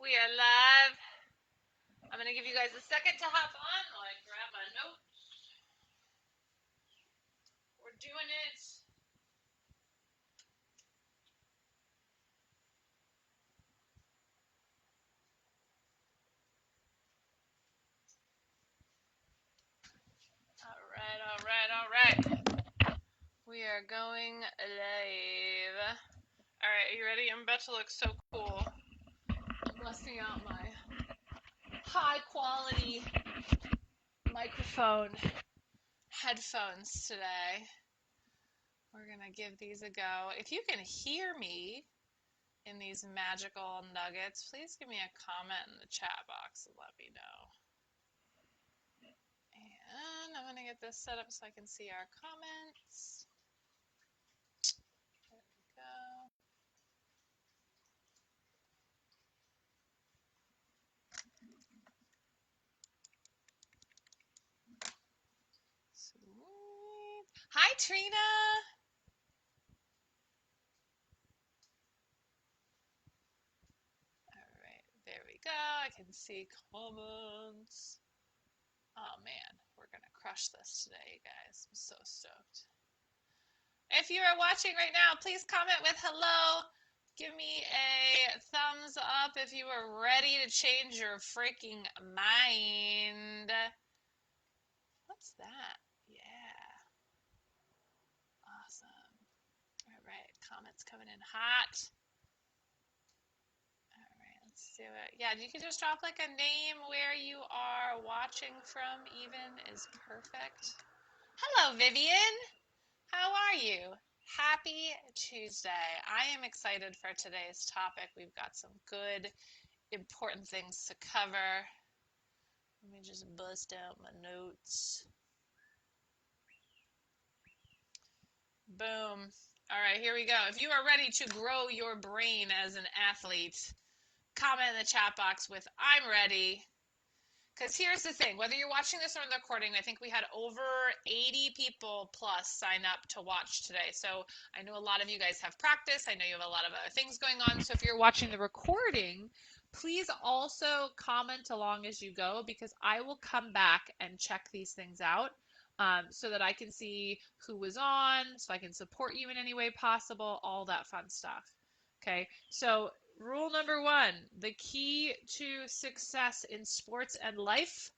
We are live. I'm going to give you guys a second to hop on while I grab my notes. We're doing it. All right. We are going live. All right, are you ready? I'm about to look so cool. I'm busting out my high quality microphone headphones today. We're going to give these a go. If you can hear me in these magical nuggets, please give me a comment in the chat box and let me know. And I'm going to get this set up so I can see our comments. There we go. Sweet. Hi, Trina. All right, there we go. I can see comments. Oh, man, we're going to crush this today, you guys. I'm so stoked. If you are watching right now, please comment with hello. Give me a thumbs up if you are ready to change your freaking mind. What's that? Yeah. Awesome. All right, comments coming in hot. All right, let's do it. Yeah, you can just drop like a name where you are watching from even is perfect. Hello, Vivian. How are you? Happy Tuesday. I am excited for today's topic. We've got some good, important things to cover. Let me just bust out my notes. Boom. All right, here we go. If you are ready to grow your brain as an athlete, comment in the chat box with I'm ready. Because here's the thing, whether you're watching this or in the recording, I think we had over 80 people plus sign up to watch today. So I know a lot of you guys have practice. I know you have a lot of other things going on. So if you're watching the recording, please also comment along as you go, because I will come back and check these things out so that I can see who was on, so I can support you in any way possible, all that fun stuff. Okay, so rule number 1, the key to success in sports and life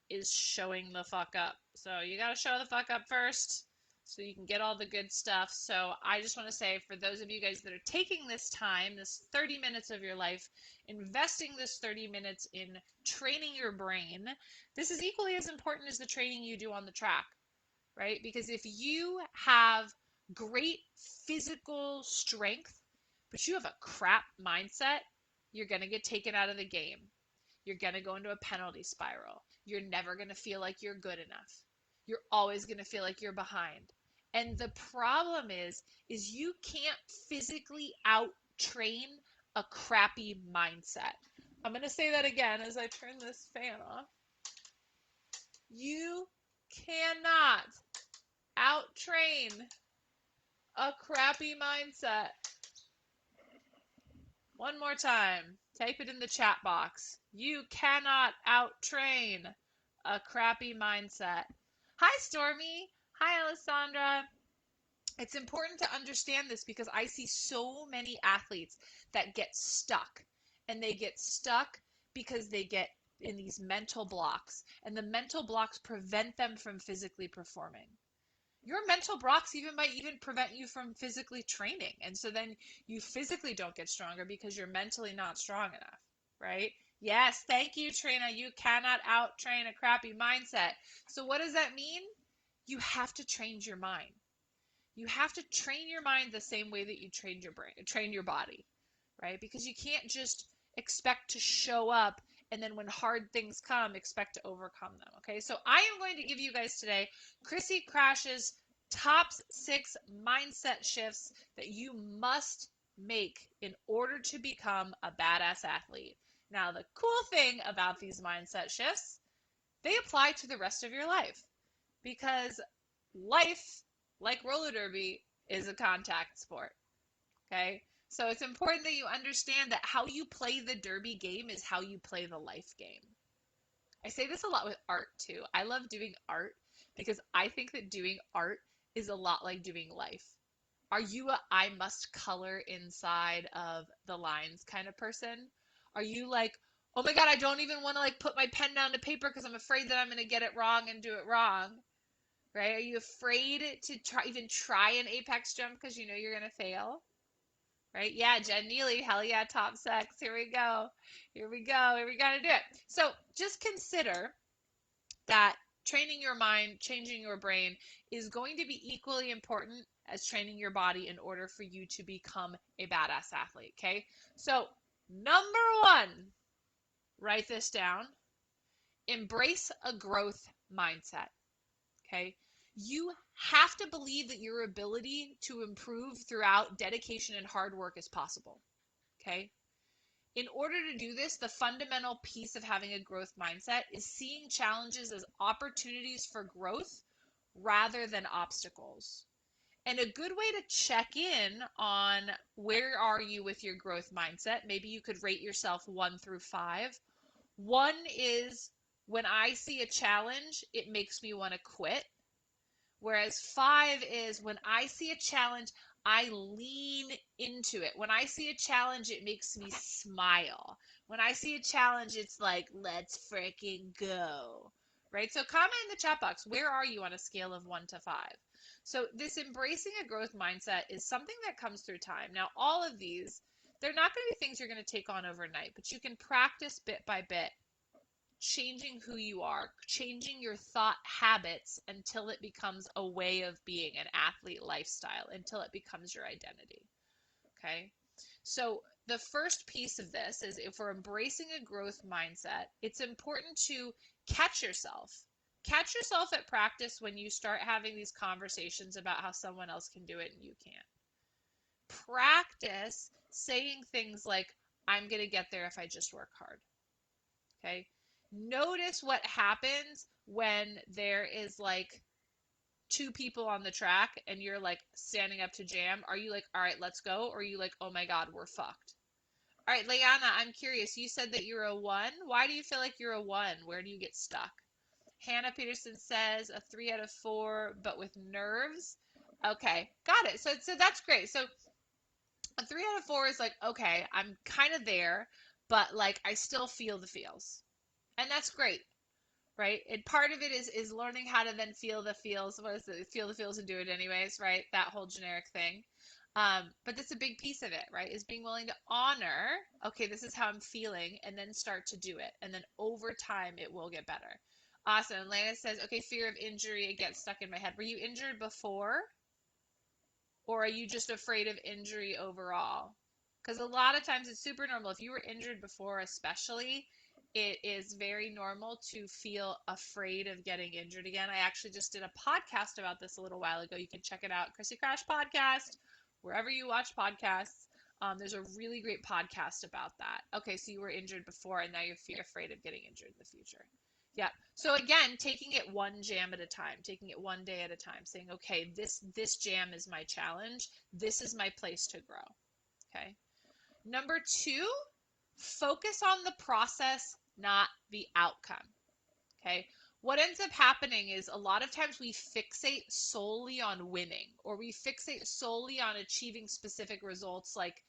is showing the fuck up. So you got to show the fuck up first so you can get all the good stuff. So I just want to say, for those of you guys that are taking this time, this 30 minutes of your life, investing this 30 minutes in training your brain, this is equally as important as the training you do on the track, right? Because if you have great physical strength, but you have a crap mindset, you're going to get taken out of the game. You're going to go into a penalty spiral. You're never going to feel like you're good enough. You're always going to feel like you're behind. And the problem is you can't physically out-train a crappy mindset. I'm going to say that again as I turn this fan off. You cannot out-train a crappy mindset. One more time. Type it in the chat box. You cannot out-train a crappy mindset. Hi, Stormy. Hi, Alessandra. It's important to understand this because I see so many athletes that get stuck. And they get stuck because they get in these mental blocks. And the mental blocks prevent them from physically performing. Your mental blocks might even prevent you from physically training. And so then you physically don't get stronger because you're mentally not strong enough, right? Yes, thank you, Trina. You cannot out-train a crappy mindset. So what does that mean? You have to train your mind. You have to train your mind the same way that you train your brain, train your body, right? Because you can't just expect to show up and then when hard things come, expect to overcome them, okay? So I am going to give you guys today Chrissy Crash's top 6 mindset shifts that you must make in order to become a badass athlete. Now, the cool thing about these mindset shifts, they apply to the rest of your life because life, like roller derby, is a contact sport, okay? So it's important that you understand that how you play the derby game is how you play the life game. I say this a lot with art too. I love doing art because I think that doing art is a lot like doing life. Are you a I must color inside of the lines kind of person? Are you like, oh my God, I don't even want to like put my pen down to paper because I'm afraid that I'm going to get it wrong and do it wrong? Right? Are you afraid to try an apex jump because you know you're going to fail? Right? Yeah, Jen Neely, hell yeah, top sex. Here we go. Here we go. Here we got to do it. So just consider that training your mind, changing your brain is going to be equally important as training your body in order for you to become a badass athlete. Okay. So, number one, write this down, embrace a growth mindset. Okay. You have to believe that your ability to improve throughout dedication and hard work is possible. Okay. In order to do this, the fundamental piece of having a growth mindset is seeing challenges as opportunities for growth rather than obstacles. And a good way to check in on where are you with your growth mindset, maybe you could rate yourself 1 through 5. 1 is when I see a challenge, it makes me want to quit. Whereas 5 is when I see a challenge, I lean into it. When I see a challenge, it makes me smile. When I see a challenge, it's like, let's freaking go. Right? So comment in the chat box, where are you on a scale of 1 to 5? So this embracing a growth mindset is something that comes through time. Now, all of these, they're not going to be things you're going to take on overnight, but you can practice bit by bit changing who you are, changing your thought habits until it becomes a way of being, an athlete lifestyle, until it becomes your identity. Okay. So the first piece of this is if we're embracing a growth mindset, it's important to catch yourself. Catch yourself at practice when you start having these conversations about how someone else can do it and you can't. Practice saying things like, I'm going to get there if I just work hard. Okay. Notice what happens when there is like 2 people on the track and you're like standing up to jam. Are you like, all right, let's go? Or are you like, oh my God, we're fucked? All right, Leanna, I'm curious. You said that you're a 1. Why do you feel like you're a 1? Where do you get stuck? Hannah Peterson says a 3 out of 4, but with nerves. Okay, got it. So that's great. So a 3 out of 4 is like, okay, I'm kind of there, but like I still feel the feels. And that's great, right? And part of it is learning how to then feel the feels. What is it? Feel the feels and do it anyways, right? That whole generic thing. But that's a big piece of it, right? Is being willing to honor, okay, this is how I'm feeling, and then start to do it. And then over time, it will get better. Awesome. Lana says, okay, fear of injury, it gets stuck in my head. Were you injured before? Or are you just afraid of injury overall? Because a lot of times it's super normal. If you were injured before, especially, it is very normal to feel afraid of getting injured again. I actually just did a podcast about this a little while ago. You can check it out, Chrissy Crash Podcast, wherever you watch podcasts. There's a really great podcast about that. Okay, so you were injured before and now you're afraid of getting injured in the future. Yeah. So again, taking it one jam at a time, taking it one day at a time, saying, okay, this jam is my challenge. This is my place to grow. Okay. Number 2, focus on the process, not the outcome. Okay. What ends up happening is a lot of times we fixate solely on winning, or we fixate solely on achieving specific results like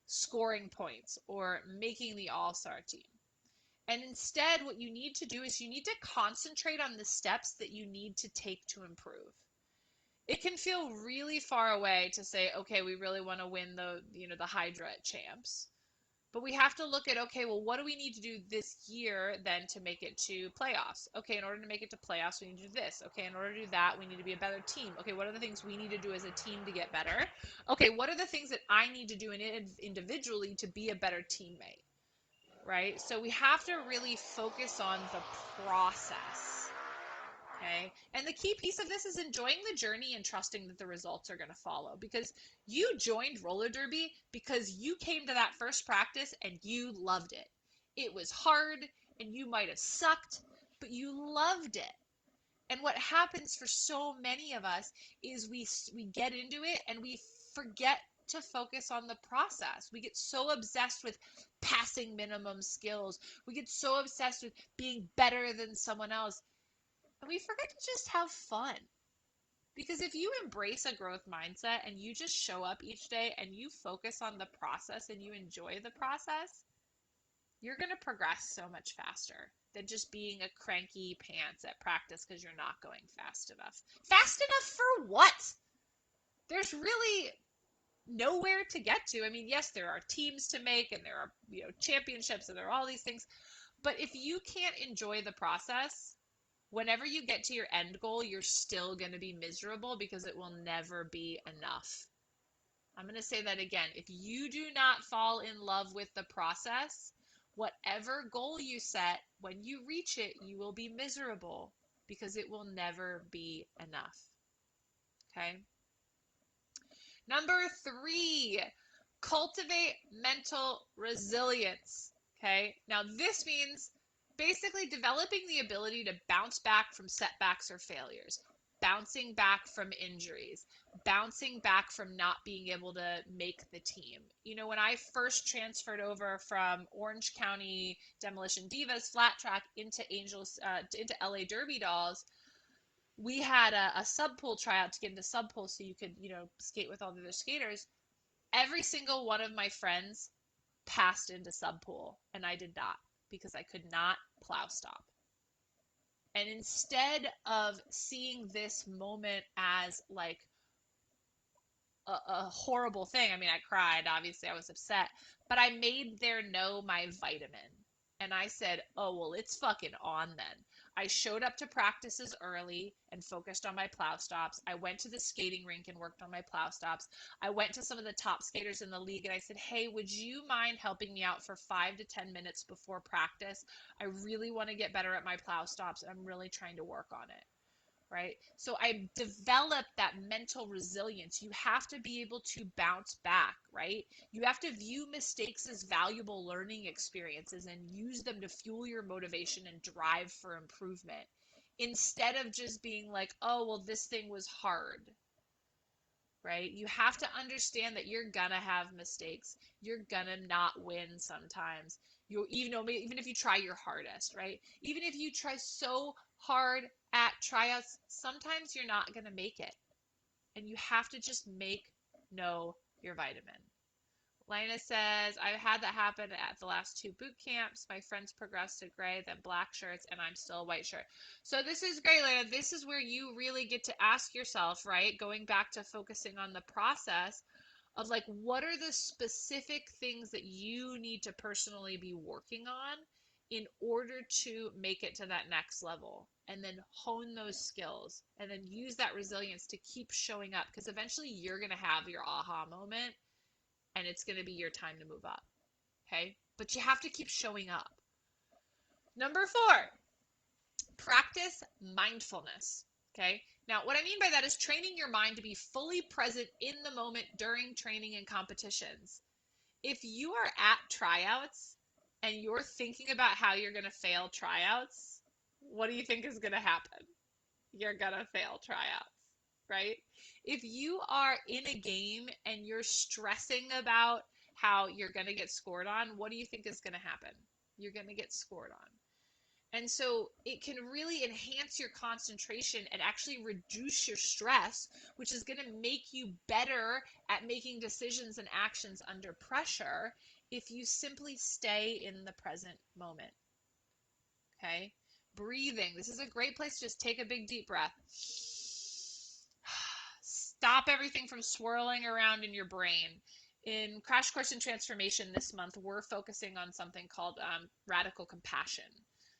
scoring points or making the all-star team. And instead, what you need to do is you need to concentrate on the steps that you need to take to improve. It can feel really far away to say, okay, we really want to win the Hydra champs. But we have to look at, okay, well, what do we need to do this year then to make it to playoffs? Okay, in order to make it to playoffs, we need to do this. Okay, in order to do that, we need to be a better team. Okay, what are the things we need to do as a team to get better? Okay, what are the things that I need to do individually to be a better teammate? Right? So we have to really focus on the process. Okay. And the key piece of this is enjoying the journey and trusting that the results are going to follow, because you joined roller derby because you came to that first practice and you loved it. It was hard and you might have sucked, but you loved it. And what happens for so many of us is we get into it and we forget to focus on the process. We get so obsessed with passing minimum skills. We get so obsessed with being better than someone else. And we forget to just have fun. Because if you embrace a growth mindset and you just show up each day and you focus on the process and you enjoy the process, you're going to progress so much faster than just being a cranky pants at practice because you're not going fast enough. Fast enough for what? There's really nowhere to get to. I mean, yes, there are teams to make and there are, championships and there are all these things. But if you can't enjoy the process, whenever you get to your end goal, you're still going to be miserable because it will never be enough. I'm going to say that again. If you do not fall in love with the process, whatever goal you set, when you reach it, you will be miserable because it will never be enough. Okay? Number 3, cultivate mental resilience. Okay? Now, this means basically developing the ability to bounce back from setbacks or failures, bouncing back from injuries, bouncing back from not being able to make the team. When I first transferred over from Orange County Demolition Divas flat track into into LA Derby Dolls, we had a sub pool tryout to get into sub pool so you could, skate with all the other skaters. Every single one of my friends passed into sub pool and I did not because I could not plow stop. And instead of seeing this moment as like a horrible thing, I mean, I cried, obviously I was upset, but I made there know my vitamin. And I said, oh, well, it's fucking on then. I showed up to practices early and focused on my plow stops. I went to the skating rink and worked on my plow stops. I went to some of the top skaters in the league and I said, hey, would you mind helping me out for 5 to 10 minutes before practice? I really want to get better at my plow stops. I'm really trying to work on it. Right? So I developed that mental resilience. You have to be able to bounce back, right? You have to view mistakes as valuable learning experiences and use them to fuel your motivation and drive for improvement instead of just being like, oh, well, this thing was hard, right? You have to understand that you're gonna have mistakes. You're gonna not win sometimes. Even if you try your hardest, right? Even if you try so hard at tryouts, sometimes you're not gonna make it. And you have to just know your vitamin. Lena says, I've had that happen at the last 2 boot camps. My friends progressed to gray, then black shirts, and I'm still a white shirt. So this is great, Lena. This is where you really get to ask yourself, right? Going back to focusing on the process of like, what are the specific things that you need to personally be working on in order to make it to that next level, and then hone those skills and then use that resilience to keep showing up, because eventually you're going to have your aha moment and it's going to be your time to move up. Okay? But you have to keep showing up. Number 4, practice mindfulness. Okay? Now, what I mean by that is training your mind to be fully present in the moment during training and competitions. If you are at tryouts and you're thinking about how you're going to fail tryouts, what do you think is going to happen? You're going to fail tryouts, right? If you are in a game and you're stressing about how you're going to get scored on, what do you think is going to happen? You're going to get scored on. And so it can really enhance your concentration and actually reduce your stress, which is going to make you better at making decisions and actions under pressure if you simply stay in the present moment. Okay? Breathing. This is a great place to just take a big deep breath. Stop everything from swirling around in your brain. In Crash Course in Transformation this month, we're focusing on something called radical compassion.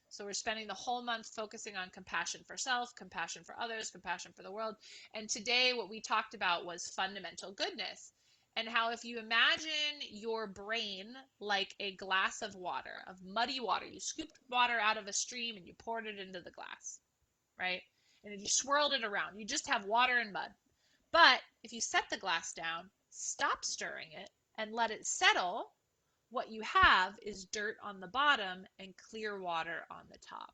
So we're spending the whole month focusing on compassion for self, compassion for others, compassion for the world. And today what we talked about was fundamental goodness, and how if you imagine your brain like a glass of water, of muddy water, you scooped water out of a stream and you poured it into the glass, right? And if you swirled it around, you just have water and mud. But if you set the glass down, stop stirring it, and let it settle, what you have is dirt on the bottom and clear water on the top.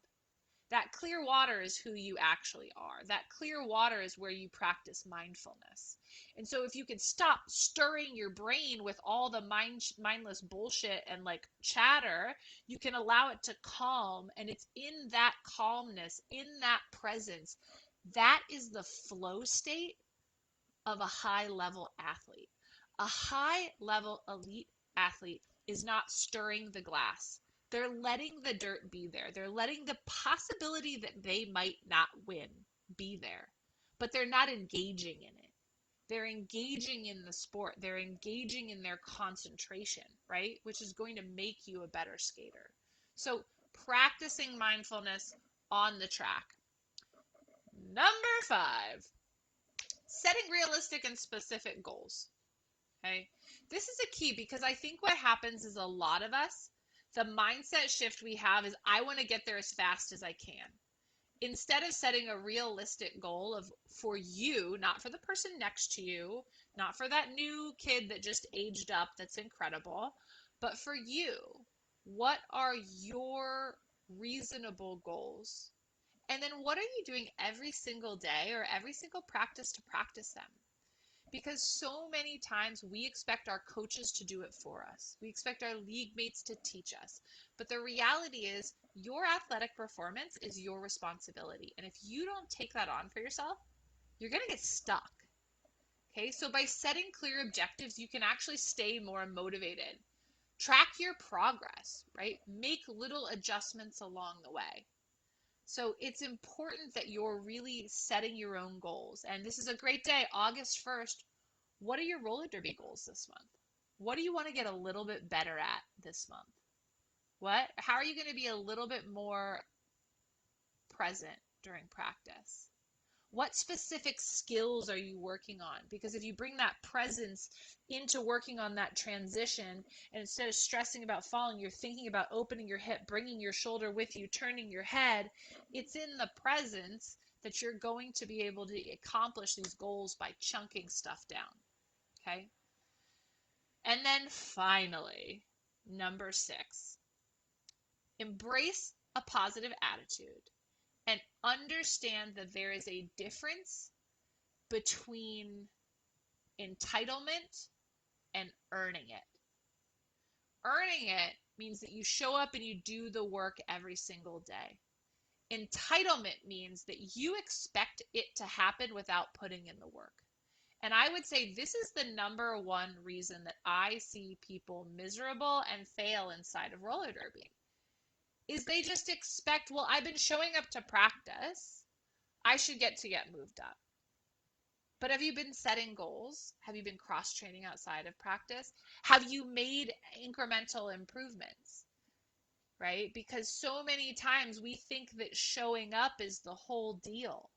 That clear water is who you actually are. That clear water is where you practice mindfulness. And so if you can stop stirring your brain with all the mindless bullshit and like chatter, you can allow it to calm. And it's in that calmness, in that presence, that is the flow state of a high level athlete. A high level elite athlete is not stirring the glass. They're letting the dirt be there. They're letting the possibility that they might not win be there, but they're not engaging in it. They're engaging in the sport. They're engaging in their concentration, right? Which is going to make you a better skater. So practicing mindfulness on the track. Number 5, setting realistic and specific goals. Okay. This is a key because I think what happens is a lot of us, the mindset shift we have is I want to get there as fast as I can. Instead of setting a realistic goal of for you, not for the person next to you, not for that new kid that just aged up that's incredible, but for you, what are your reasonable goals? And then what are you doing every single day or every single practice to practice them? Because so many times we expect our coaches to do it for us. We expect our league mates to teach us. But the reality is your athletic performance is your responsibility. And if you don't take that on for yourself, you're going to get stuck. Okay, so by setting clear objectives, you can actually stay more motivated. Track your progress, right? Make little adjustments along the way. So it's important that you're really setting your own goals. And this is a great day, August 1st. What are your roller derby goals this month? What do you want to get a little bit better at this month? How are you going to be a little bit more present during practice? What specific skills are you working on? Because if you bring that presence into working on that transition, and instead of stressing about falling, you're thinking about opening your hip, bringing your shoulder with you, turning your head, it's in the presence that you're going to be able to accomplish these goals by chunking stuff down. Okay? And then finally, number 6, embrace a positive attitude and understand that there is a difference between entitlement and earning it. Earning it means that you show up and you do the work every single day. Entitlement means that you expect it to happen without putting in the work. And I would say this is the number one reason that I see people miserable and fail inside of roller derby is they just expect, well, I've been showing up to practice. I should get moved up. But have you been setting goals? Have you been cross-training outside of practice? Have you made incremental improvements? Right? Because so many times we think that showing up is the whole deal,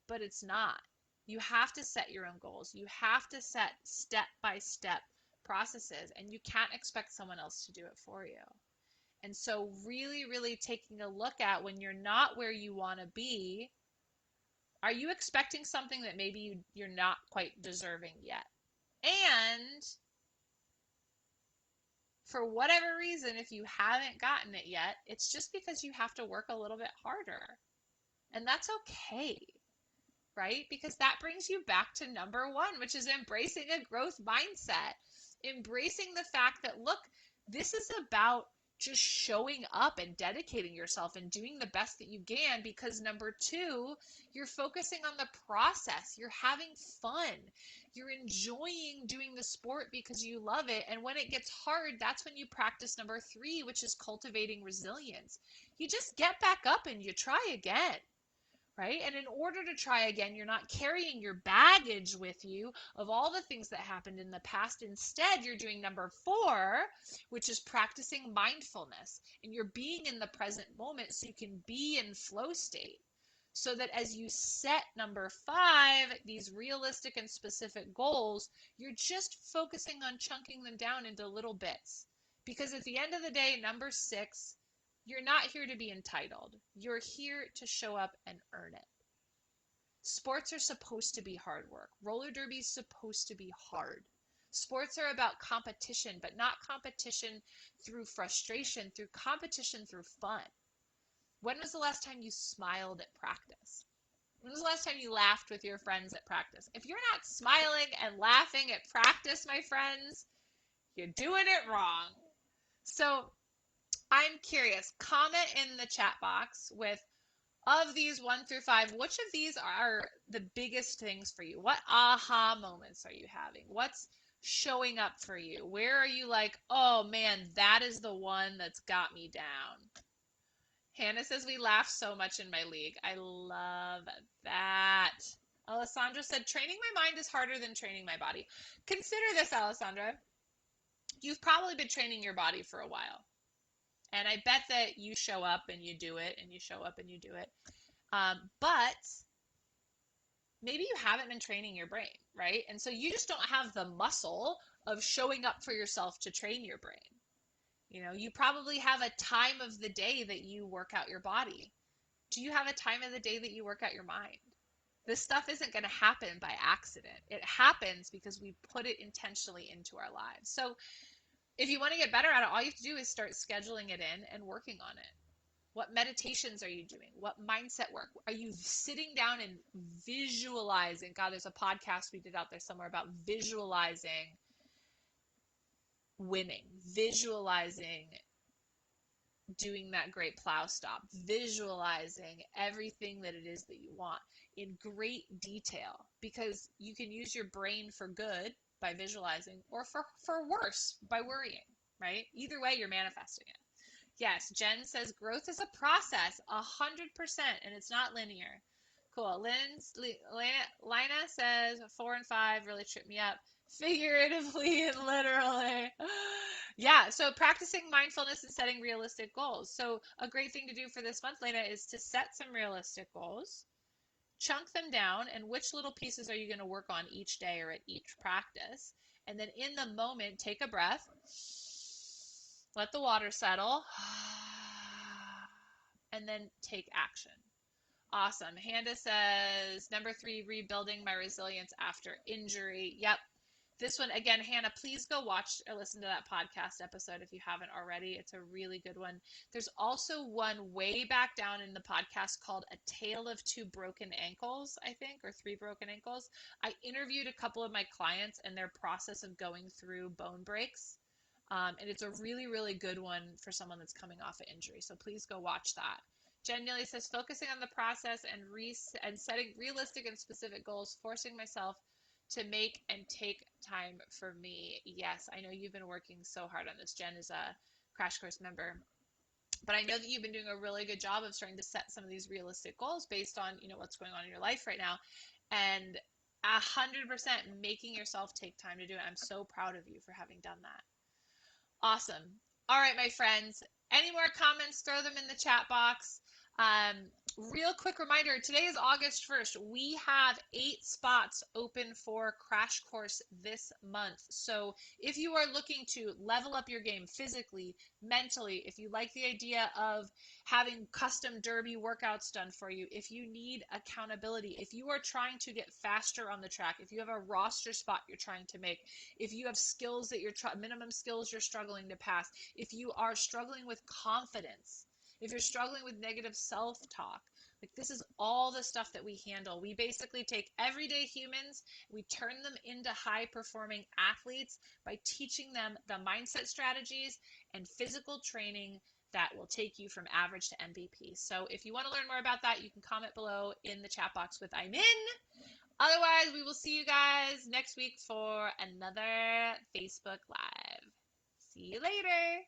but it's not. You have to set your own goals. You have to set step-by-step processes, and you can't expect someone else to do it for you. And so really, really taking a look at when you're not where you want to be, are you expecting something that maybe you're not quite deserving yet? And for whatever reason, if you haven't gotten it yet, it's just because you have to work a little bit harder. And that's okay, right? Because that brings you back to number 1, which is embracing a growth mindset. Embracing the fact that, look, this is about just showing up and dedicating yourself and doing the best that you can, because number 2, you're focusing on the process. You're having fun. You're enjoying doing the sport because you love it. And when it gets hard, that's when you practice number 3, which is cultivating resilience. You just get back up and you try again. Right? And in order to try again, you're not carrying your baggage with you of all the things that happened in the past. Instead, you're doing number 4, which is practicing mindfulness. And you're being in the present moment so you can be in flow state. So that as you set number 5, these realistic and specific goals, you're just focusing on chunking them down into little bits. Because at the end of the day, number 6, you're not here to be entitled. You're here to show up and earn it. Sports are supposed to be hard work. Roller derby is supposed to be hard. Sports are about competition, but not competition through frustration, through competition through fun. When was the last time you smiled at practice? When was the last time you laughed with your friends at practice? If you're not smiling and laughing at practice, my friends, you're doing it wrong. So I'm curious, comment in the chat box with, of these 1 through 5, which of these are the biggest things for you? What aha moments are you having? What's showing up for you? Where are you like, oh man, that is the one that's got me down? Hannah says we laugh so much in my league. I love that. Alessandra said training my mind is harder than training my body. Consider this, Alessandra. You've probably been training your body for a while. And I bet that you show up and you do it, and you show up and you do it. But maybe you haven't been training your brain, right? And so you just don't have the muscle of showing up for yourself to train your brain. You know, you probably have a time of the day that you work out your body. Do you have a time of the day that you work out your mind? This stuff isn't going to happen by accident. It happens because we put it intentionally into our lives. So if you want to get better at it, all you have to do is start scheduling it in and working on it. What meditations are you doing? What mindset work? Are you sitting down and visualizing? God, there's a podcast we did out there somewhere about visualizing winning, visualizing doing that great plow stop, visualizing everything that it is that you want in great detail, because you can use your brain for good by visualizing, or for worse by worrying, right? Either way, you're manifesting it. Yes, Jen says growth is a process, 100%, and it's not linear. Cool. Lina says 4 and 5 really tripped me up, figuratively and literally. Yeah, so practicing mindfulness and setting realistic goals. So a great thing to do for this month, Lena, is to set some realistic goals, chunk them down, and which little pieces are you going to work on each day or at each practice. And then in the moment, take a breath, let the water settle, and then take action. Awesome. Handa says, number 3, rebuilding my resilience after injury. Yep. This one, again, Hannah, please go watch or listen to that podcast episode if you haven't already. It's a really good one. There's also one way back down in the podcast called A Tale of Two Broken Ankles, I think, or 3 broken ankles. I interviewed a couple of my clients and their process of going through bone breaks. And it's a really, really good one for someone that's coming off an injury. So please go watch that. Jen Neely says, focusing on the process and setting realistic and specific goals, forcing myself to make and take time for me. Yes, I know you've been working so hard on this. Jen is a Crash Course member. But I know that you've been doing a really good job of starting to set some of these realistic goals based on, you know, what's going on in your life right now. And 100% making yourself take time to do it. I'm so proud of you for having done that. Awesome. All right, my friends. Any more comments, throw them in the chat box. Real quick reminder, today is August 1st. We have 8 spots open for Crash Course this month. So if you are looking to level up your game physically, mentally, if you like the idea of having custom derby workouts done for you, if you need accountability, if you are trying to get faster on the track, if you have a roster spot you're trying to make, if you have skills that minimum skills you're struggling to pass, if you are struggling with confidence, if you're struggling with negative self-talk, like this is all the stuff that we handle. We basically take everyday humans, we turn them into high-performing athletes by teaching them the mindset strategies and physical training that will take you from average to MVP. So if you want to learn more about that, you can comment below in the chat box with I'm in. Otherwise, we will see you guys next week for another Facebook Live. See you later.